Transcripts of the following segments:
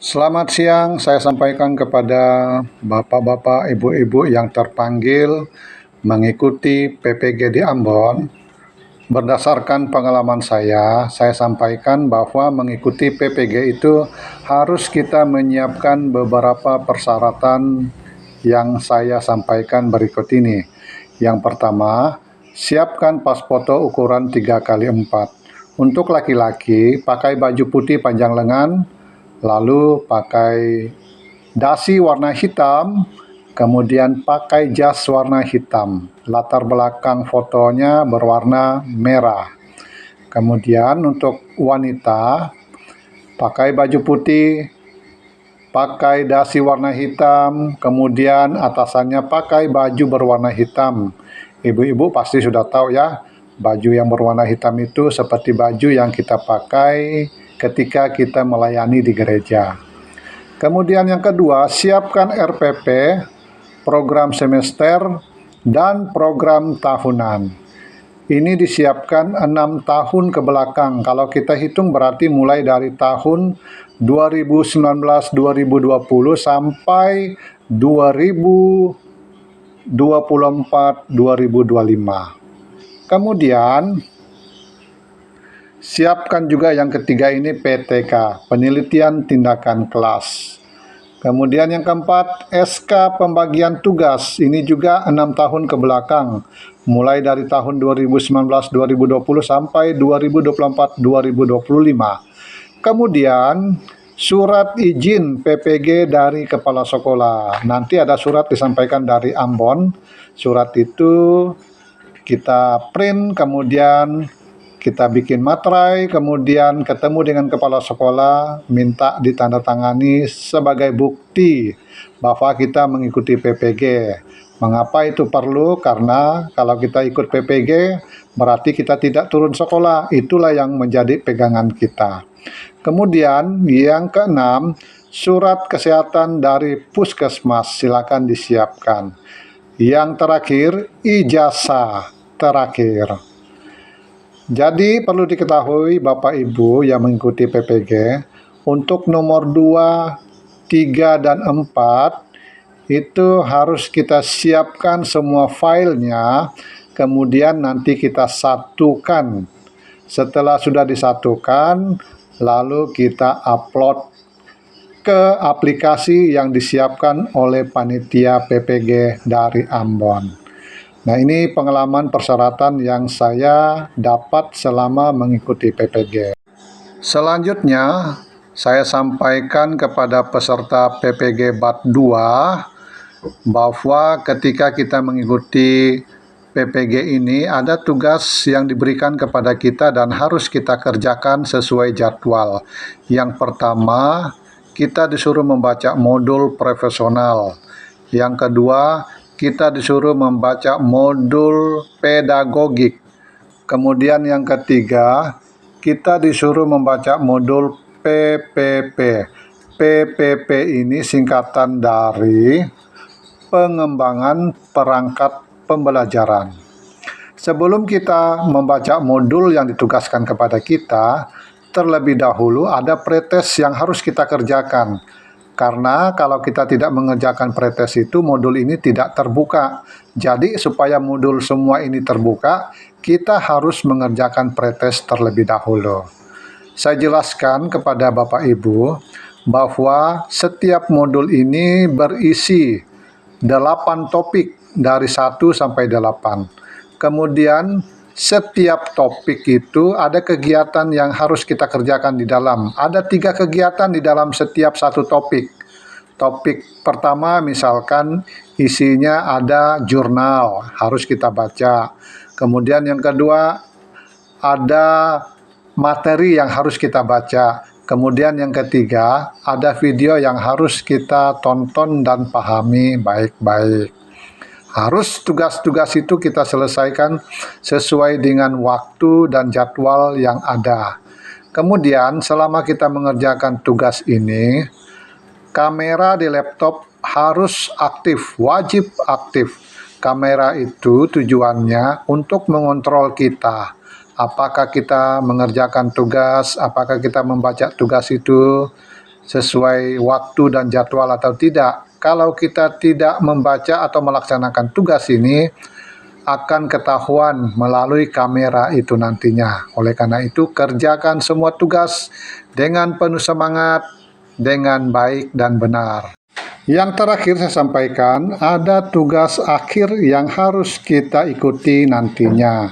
Selamat siang, saya sampaikan kepada bapak-bapak, ibu-ibu yang terpanggil mengikuti PPG di Ambon. Berdasarkan pengalaman saya sampaikan bahwa mengikuti PPG itu harus kita menyiapkan beberapa persyaratan yang saya sampaikan berikut ini. Yang pertama, siapkan pas foto ukuran 3x4. Untuk laki-laki, pakai baju putih panjang lengan, lalu pakai dasi warna hitam, kemudian pakai jas warna hitam. Latar belakang fotonya berwarna merah. Kemudian untuk wanita, pakai baju putih, pakai dasi warna hitam, kemudian atasannya pakai baju berwarna hitam. Ibu-ibu pasti sudah tahu ya, baju yang berwarna hitam itu seperti baju yang kita pakai ketika kita melayani di gereja. Kemudian yang kedua, siapkan RPP, program semester, dan program tahunan. Ini disiapkan 6 tahun ke belakang. Kalau kita hitung berarti mulai dari tahun 2019-2020 sampai 2024-2025. Kemudian siapkan juga yang ketiga ini PTK, penelitian tindakan kelas. Kemudian yang keempat, SK pembagian tugas. Ini juga 6 tahun ke belakang, mulai dari tahun 2019-2020 sampai 2024-2025. Kemudian surat izin PPG dari kepala sekolah. Nanti ada surat disampaikan dari Ambon. Surat itu kita print, kemudian kita bikin materai, kemudian ketemu dengan kepala sekolah, minta ditandatangani sebagai bukti bahwa kita mengikuti PPG. Mengapa itu perlu? Karena kalau kita ikut PPG, berarti kita tidak turun sekolah. Itulah yang menjadi pegangan kita. Kemudian yang keenam, surat kesehatan dari puskesmas silakan disiapkan. Yang terakhir, ijazah terakhir. Jadi perlu diketahui Bapak Ibu yang mengikuti PPG, untuk nomor 2, 3, dan 4 itu harus kita siapkan semua filenya, kemudian nanti kita satukan. Setelah sudah disatukan, lalu kita upload ke aplikasi yang disiapkan oleh panitia PPG dari Ambon. Nah, ini pengalaman persyaratan yang saya dapat selama mengikuti PPG. Selanjutnya, saya sampaikan kepada peserta PPG BAT 2 bahwa ketika kita mengikuti PPG ini ada tugas yang diberikan kepada kita dan harus kita kerjakan sesuai jadwal. Yang pertama, kita disuruh membaca modul profesional. Yang kedua, kita disuruh membaca modul pedagogik. Kemudian yang ketiga, kita disuruh membaca modul PPP. PPP ini singkatan dari pengembangan perangkat pembelajaran. Sebelum kita membaca modul yang ditugaskan kepada kita, terlebih dahulu ada pretest yang harus kita kerjakan. Karena kalau kita tidak mengerjakan pretest itu, modul ini tidak terbuka. Jadi supaya modul semua ini terbuka, kita harus mengerjakan pretest terlebih dahulu. Saya jelaskan kepada Bapak Ibu bahwa setiap modul ini berisi 8 topik dari 1 sampai 8. Kemudian setiap topik itu ada kegiatan yang harus kita kerjakan di dalam. Ada 3 kegiatan di dalam setiap satu topik. Topik pertama misalkan isinya ada jurnal, harus kita baca. Kemudian yang kedua ada materi yang harus kita baca. Kemudian yang ketiga ada video yang harus kita tonton dan pahami baik-baik. Harus tugas-tugas itu kita selesaikan sesuai dengan waktu dan jadwal yang ada. Kemudian selama kita mengerjakan tugas ini, kamera di laptop harus aktif, wajib aktif. Kamera itu tujuannya untuk mengontrol kita. Apakah kita mengerjakan tugas, apakah kita membaca tugas itu sesuai waktu dan jadwal atau tidak. Kalau kita tidak membaca atau melaksanakan tugas ini, akan ketahuan melalui kamera itu nantinya. Oleh karena itu, kerjakan semua tugas dengan penuh semangat, dengan baik dan benar. Yang terakhir saya sampaikan, ada tugas akhir yang harus kita ikuti nantinya.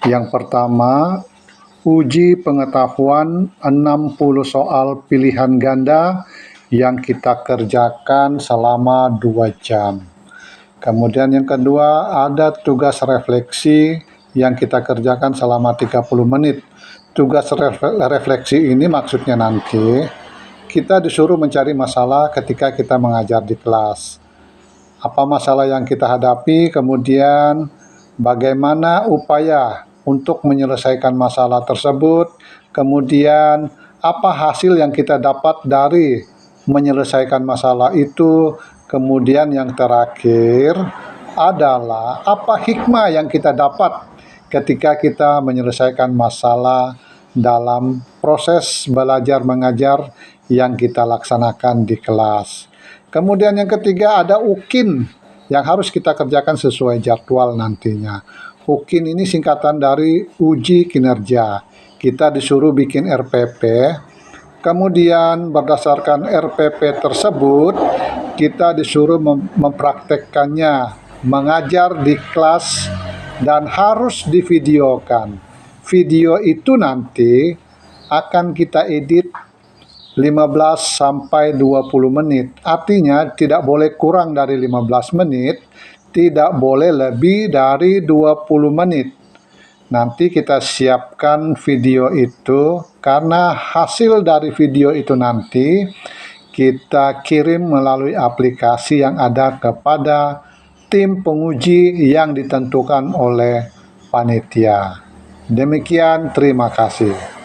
Yang pertama, uji pengetahuan 60 soal pilihan ganda yang kita kerjakan selama 2 jam. Kemudian yang kedua, ada tugas refleksi yang kita kerjakan selama 30 menit. Tugas refleksi ini maksudnya nanti kita disuruh mencari masalah ketika kita mengajar di kelas. Apa masalah yang kita hadapi, kemudian bagaimana upaya untuk menyelesaikan masalah tersebut, kemudian apa hasil yang kita dapat dari menyelesaikan masalah itu, kemudian yang terakhir adalah apa hikmah yang kita dapat ketika kita menyelesaikan masalah dalam proses belajar mengajar yang kita laksanakan di kelas. Kemudian yang ketiga ada UKIN yang harus kita kerjakan sesuai jadwal nantinya. UKIN ini singkatan dari uji kinerja. Kita disuruh bikin RPP, kemudian berdasarkan RPP tersebut, kita disuruh mempraktekkannya, mengajar di kelas, dan harus divideokan. Video itu nanti akan kita edit 15 sampai 20 menit. Artinya tidak boleh kurang dari 15 menit, tidak boleh lebih dari 20 menit. Nanti kita siapkan video itu, karena hasil dari video itu nanti kita kirim melalui aplikasi yang ada kepada tim penguji yang ditentukan oleh panitia. Demikian, terima kasih.